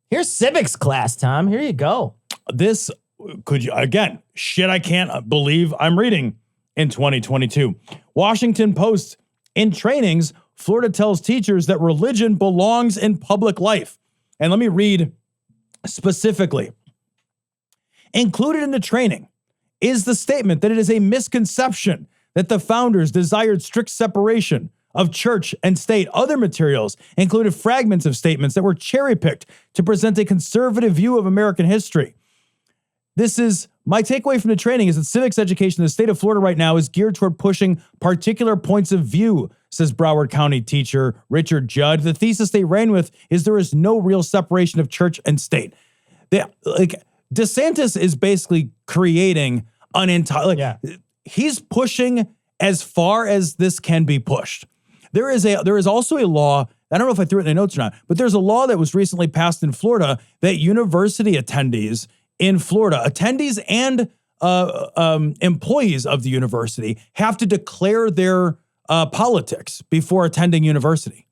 Here's civics class, Tom. Here you go. This could you again, shit I can't believe I'm reading in 2022. Washington Post, in trainings, Florida tells teachers that religion belongs in public life. And let me read specifically. Included in the training is the statement that it is a misconception that the founders desired strict separation of church and state. Other materials included fragments of statements that were cherry-picked to present a conservative view of American history. This is my takeaway from the training is that civics education in the state of Florida right now is geared toward pushing particular points of view, says Broward County teacher Richard Judd. The thesis they ran with is there is no real separation of church and state. DeSantis is basically creating an entire, he's pushing as far as this can be pushed. There is also a law, I don't know if I threw it in the notes or not, but there's a law that was recently passed in Florida that university attendees in Florida, attendees and employees of the university have to declare their politics before attending university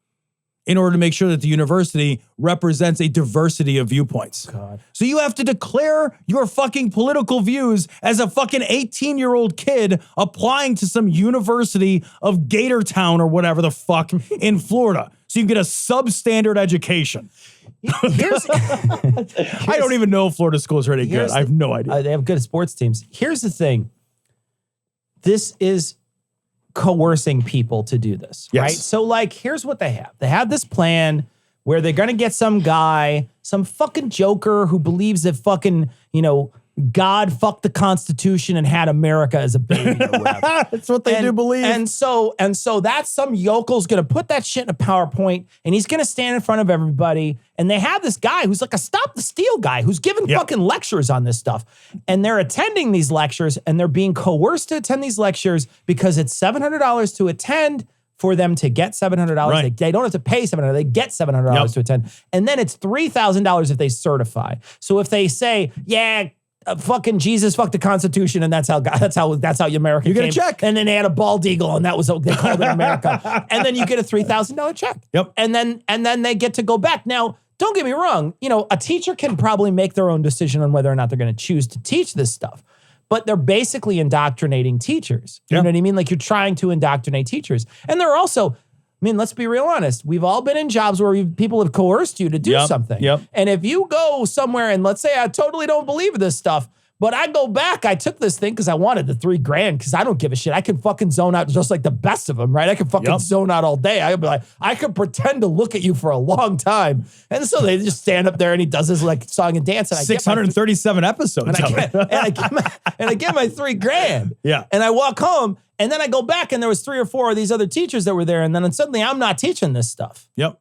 in order to make sure that the university represents a diversity of viewpoints. God. So you have to declare your fucking political views as a fucking 18-year-old kid applying to some university of Gatortown or whatever the fuck in Florida. So you can get a substandard education. I don't even know if Florida schools are any good. I have no idea. They have good sports teams. Here's the thing. This is coercing people to do this, right? So like, here's what they have. They have this plan where they're going to get some guy, some fucking joker who believes that fucking, God fucked the Constitution and had America as a baby or whatever. That's what they do believe. And so that's some yokel's going to put that shit in a PowerPoint and he's going to stand in front of everybody. And they have this guy who's like a Stop the Steal guy who's giving fucking lectures on this stuff. And they're attending these lectures and they're being coerced to attend these lectures because it's $700 to attend for them to get $700. Right. They don't have to pay $700. They get $700 to attend. And then it's $3,000 if they certify. So if they say, fucking Jesus fucked the Constitution, and that's how America. You get a check, and then they had a bald eagle, and that was what they called it America. And then you get a $3,000 check. Yep. And then they get to go back. Now, don't get me wrong. A teacher can probably make their own decision on whether or not they're going to choose to teach this stuff, but they're basically indoctrinating teachers. You know what I mean? Like you're trying to indoctrinate teachers, and they're also. Let's be real honest. We've all been in jobs where people have coerced you to do something. Yep. And if you go somewhere and let's say I totally don't believe this stuff, but I go back, I took this thing because I wanted the $3,000 because I don't give a shit. I can fucking zone out just like the best of them, right? I can fucking zone out all day. I'd be like, I could pretend to look at you for a long time. And so they just stand up there and he does his like song and dance. And 637 episodes. And I get my $3,000. Yeah. And I walk home. And then I go back and there was 3 or 4 of these other teachers that were there. And then suddenly I'm not teaching this stuff. Yep.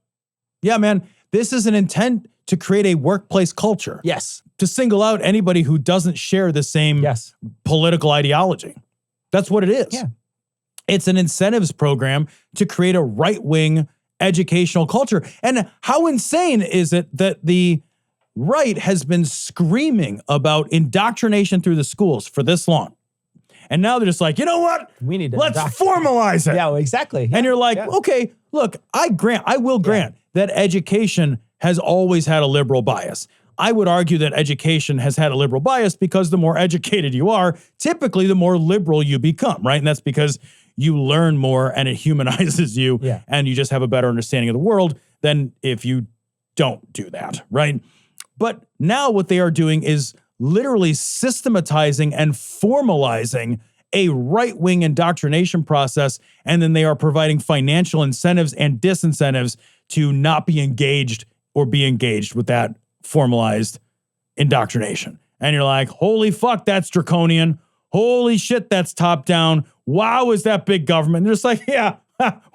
Yeah, man. This is an intent to create a workplace culture. Yes. To single out anybody who doesn't share the same political ideology. That's what it is. Yeah. It's an incentives program to create a right-wing educational culture. And how insane is it that the right has been screaming about indoctrination through the schools for this long? And now they're just like, you know what? We need to let's formalize it. Yeah, exactly. Yeah. And you're like, okay, look, I will grant that education has always had a liberal bias. I would argue that education has had a liberal bias because the more educated you are, typically the more liberal you become, right? And that's because you learn more and it humanizes you and you just have a better understanding of the world than if you don't do that, right? But now what they are doing is literally systematizing and formalizing a right-wing indoctrination process, and then they are providing financial incentives and disincentives to not be engaged or be engaged with that formalized indoctrination. And you're like, holy fuck, that's draconian. Holy shit, that's top-down. Wow, is that big government? And they're just like, yeah,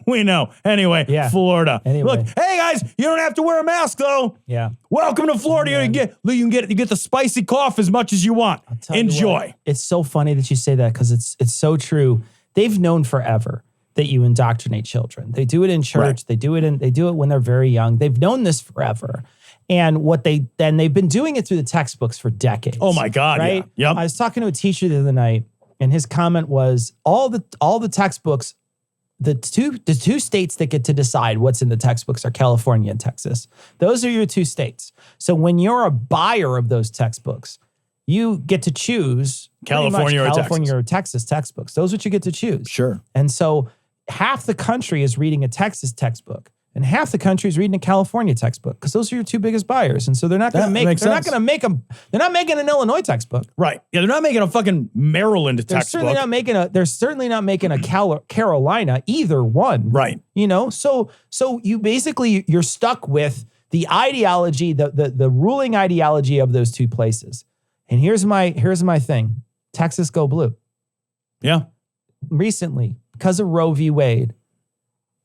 we know. Anyway, Florida. Look, hey guys, you don't have to wear a mask though. Yeah. Welcome to Florida. You get the spicy cough as much as you want. Enjoy. It's so funny that you say that because it's so true. They've known forever that you indoctrinate children. They do it in church. Right. They do it when they're very young. They've known this forever. And they've been doing it through the textbooks for decades. Oh my God. Right? Yeah. Yep. I was talking to a teacher the other night and his comment was all the textbooks the two states that get to decide what's in the textbooks are California and Texas. Those are your two states. So when you're a buyer of those textbooks, you get to choose California or Texas textbooks. Those are what you get to choose. Sure. And so half the country is reading a Texas textbook, and half the country is reading a California textbook, because those are your two biggest buyers. And so they're not going to make. They're not making an Illinois textbook. Right. Yeah, they're not making a fucking Maryland textbook. They're certainly not making a Carolina, either one. Right. You know, so you basically, you're stuck with the ideology, the ruling ideology of those two places. And here's my thing. Texas, go blue. Yeah. Recently, because of Roe v. Wade,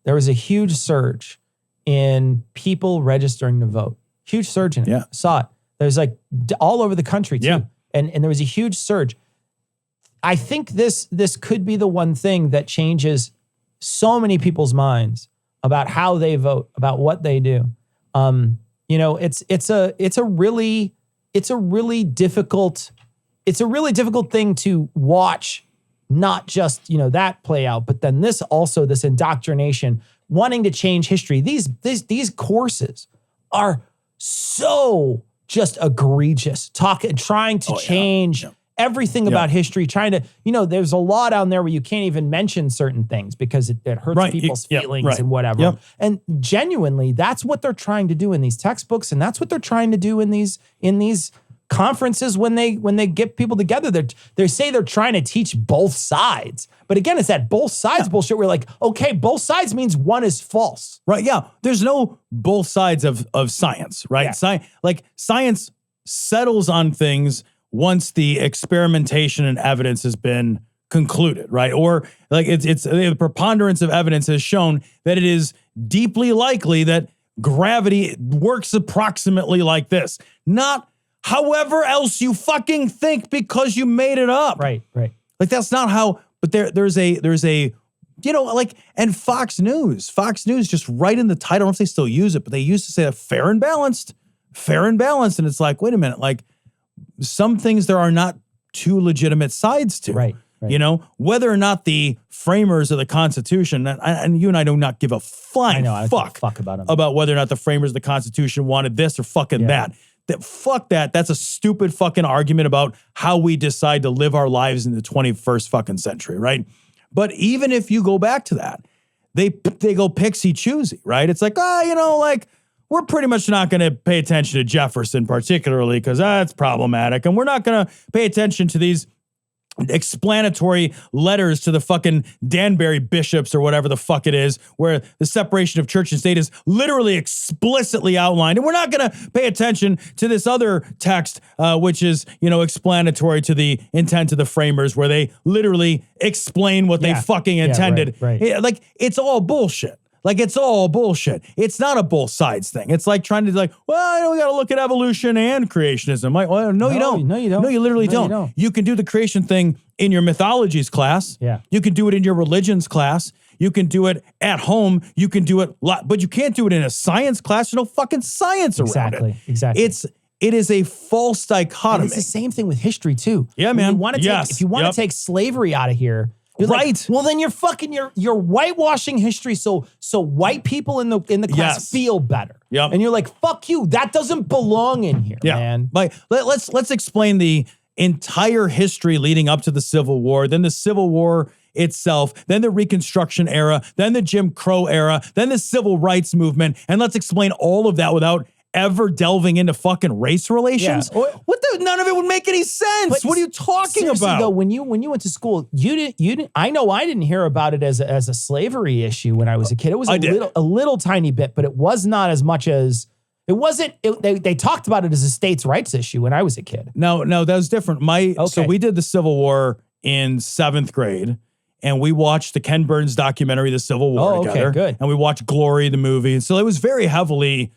there was a huge surge in people registering to vote. Huge surge in it. Yeah. Saw it. There's like all over the country too. Yeah. And there was a huge surge. I think this could be the one thing that changes so many people's minds about how they vote, about what they do. You know, it's a really difficult thing to watch. Not just, you know, that play out, but then this indoctrination, wanting to change history. These courses are so just egregious. Trying to change everything about history, trying to, you know, there's a law down there where you can't even mention certain things because it hurts people's feelings and whatever. Yep. And genuinely, that's what they're trying to do in these textbooks, and that's what they're trying to do in these conferences when they get people together. They say they're trying to teach both sides. But again, it's that both sides bullshit. We're like, okay, both sides means one is false. Right. Yeah. There's no both sides of science, right? Yeah. Science settles on things once the experimentation and evidence has been concluded, right? Or like it's the preponderance of evidence has shown that it is deeply likely that gravity works approximately like this. Not however else you fucking think because you made it up. Right. Like that's not how, but there's a, you know, like, and Fox News just right in the title, I don't know if they still use it, but they used to say that fair and balanced. And it's like, wait a minute, like some things there are not two legitimate sides to. Right. You know, whether or not the framers of the Constitution, and you and I do not give a flying fuck about them, about whether or not the framers of the Constitution wanted this or fucking that. Fuck that. That's a stupid fucking argument about how we decide to live our lives in the 21st fucking century, right? But even if you go back to that, they go pixie choosy, right? It's like, you know, like we're pretty much not going to pay attention to Jefferson particularly because that's problematic, and we're not going to pay attention to these explanatory letters to the fucking Danbury bishops or whatever the fuck it is, where the separation of church and state is literally explicitly outlined. And we're not going to pay attention to this other text, which is, you know, explanatory to the intent of the framers, where they literally explain what they fucking intended. Right. Like, it's all bullshit. Like, it's all bullshit. It's not a both sides thing. It's like trying to well, we got to look at evolution and creationism. Like, well, no, you don't. No, you don't. No, you literally don't. You can do the creation thing in your mythologies class. Yeah. You can do it in your religions class. You can do it at home. You can do it, but you can't do it in a science class. There's no fucking science around it. Exactly. It is a false dichotomy. And it's the same thing with history too. Yeah, man. If you want to take slavery out of here, you're like, well, then you're whitewashing history so white people in the class feel better. Yep. And you're like, fuck you. That doesn't belong in here, man. Like, let's explain the entire history leading up to the Civil War, then the Civil War itself, then the Reconstruction era, then the Jim Crow era, then the Civil Rights Movement, and let's explain all of that without ever delving into fucking race relations. Yeah. None of it would make any sense. But what are you talking about? Though, when you went to school, you didn't. I know I didn't hear about it as a slavery issue when I was a kid. It was a little tiny bit, but it was not as much as it wasn't. They talked about it as a states' rights issue when I was a kid. No, that was different. So we did the Civil War in 7th grade. And we watched the Ken Burns documentary, The Civil War, together. Good. And we watched Glory, the movie. And so it was very heavily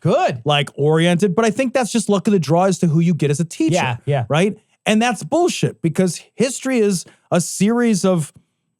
oriented. But I think that's just luck of the draw as to who you get as a teacher. Yeah. Right? And that's bullshit, because history is a series of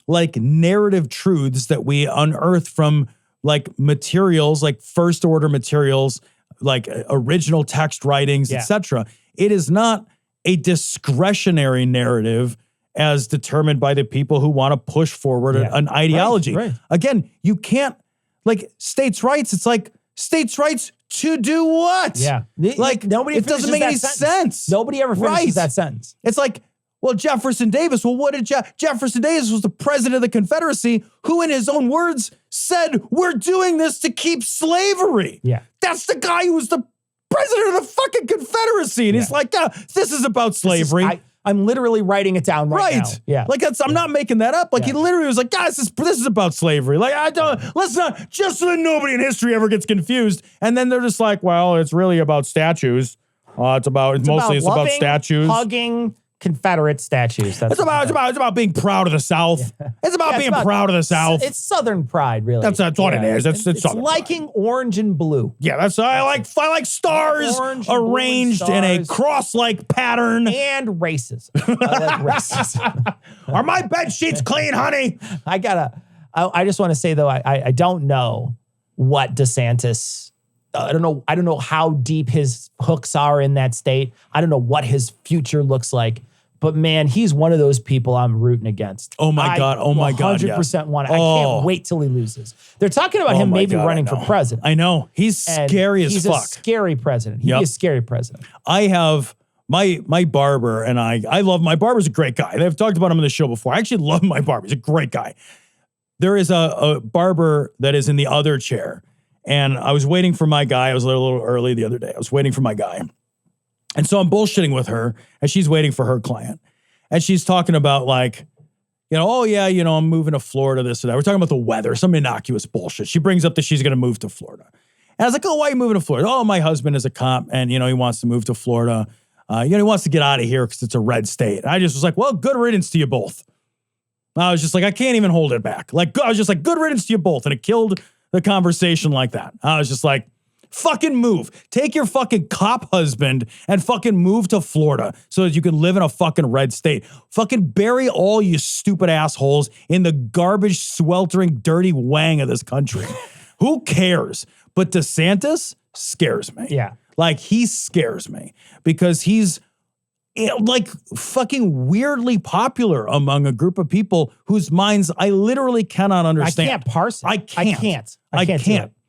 like narrative truths that we unearth from like materials, like first order materials, like original text writings, etc. It is not a discretionary narrative as determined by the people who want to push forward an ideology. Right. Again, you can't, like, states' rights, it's like, states' rights to do what? Yeah. Like, nobody it doesn't make any sense. Nobody ever finishes that sentence. It's like, well, Jefferson Davis, well, what did Jefferson Davis was the president of the Confederacy, who in his own words said, we're doing this to keep slavery. Yeah. That's the guy who was the president of the fucking Confederacy. And he's like, this is about slavery. I'm literally writing it down right now. Yeah. Like I'm not making that up. Like he literally was like, guys, this is about slavery. Like let's not, just so that nobody in history ever gets confused. And then they're just like, well, it's really about statues. It's about statues. Hugging Confederate statues. It's about being proud of the South. Yeah. It's about being proud of the South. It's Southern pride, really. That's what it is. It's liking pride. Orange and blue. Yeah, I like stars arranged in a cross-like pattern and races. I like races. Are my bed sheets clean, honey? I just want to say though, I don't know what DeSantis. I don't know how deep his hooks are in that state. I don't know what his future looks like. But man, he's one of those people I'm rooting against. Oh my God. 100% want it. I can't wait till he loses. They're talking about him maybe running for president. I know. He's scary as fuck. He's a scary president. He'd be a scary president. I have my barber and I love my barber's a great guy. I've talked about him on the show before. I actually love my barber. He's a great guy. There is a barber that is in the other chair. And I was waiting for my guy. I was a little early the other day. I was waiting for my guy. And so I'm bullshitting with her as she's waiting for her client. And she's talking about like, I'm moving to Florida, this or that. We're talking about the weather, some innocuous bullshit. She brings up that she's going to move to Florida. And I was like, oh, why are you moving to Florida? Oh, my husband is a cop and, he wants to move to Florida. He wants to get out of here because it's a red state. And I just was like, well, good riddance to you both. I was just like, I can't even hold it back. Like, I was just like, good riddance to you both. And it killed the conversation like that. I was just like, fucking move. Take your fucking cop husband and fucking move to Florida so that you can live in a fucking red state. Fucking bury all you stupid assholes in the garbage, sweltering, dirty wang of this country. Who cares? But DeSantis scares me. Yeah. Like, he scares me because he's like fucking weirdly popular among a group of people whose minds I literally cannot understand. I can't parse it. I can't. I can't.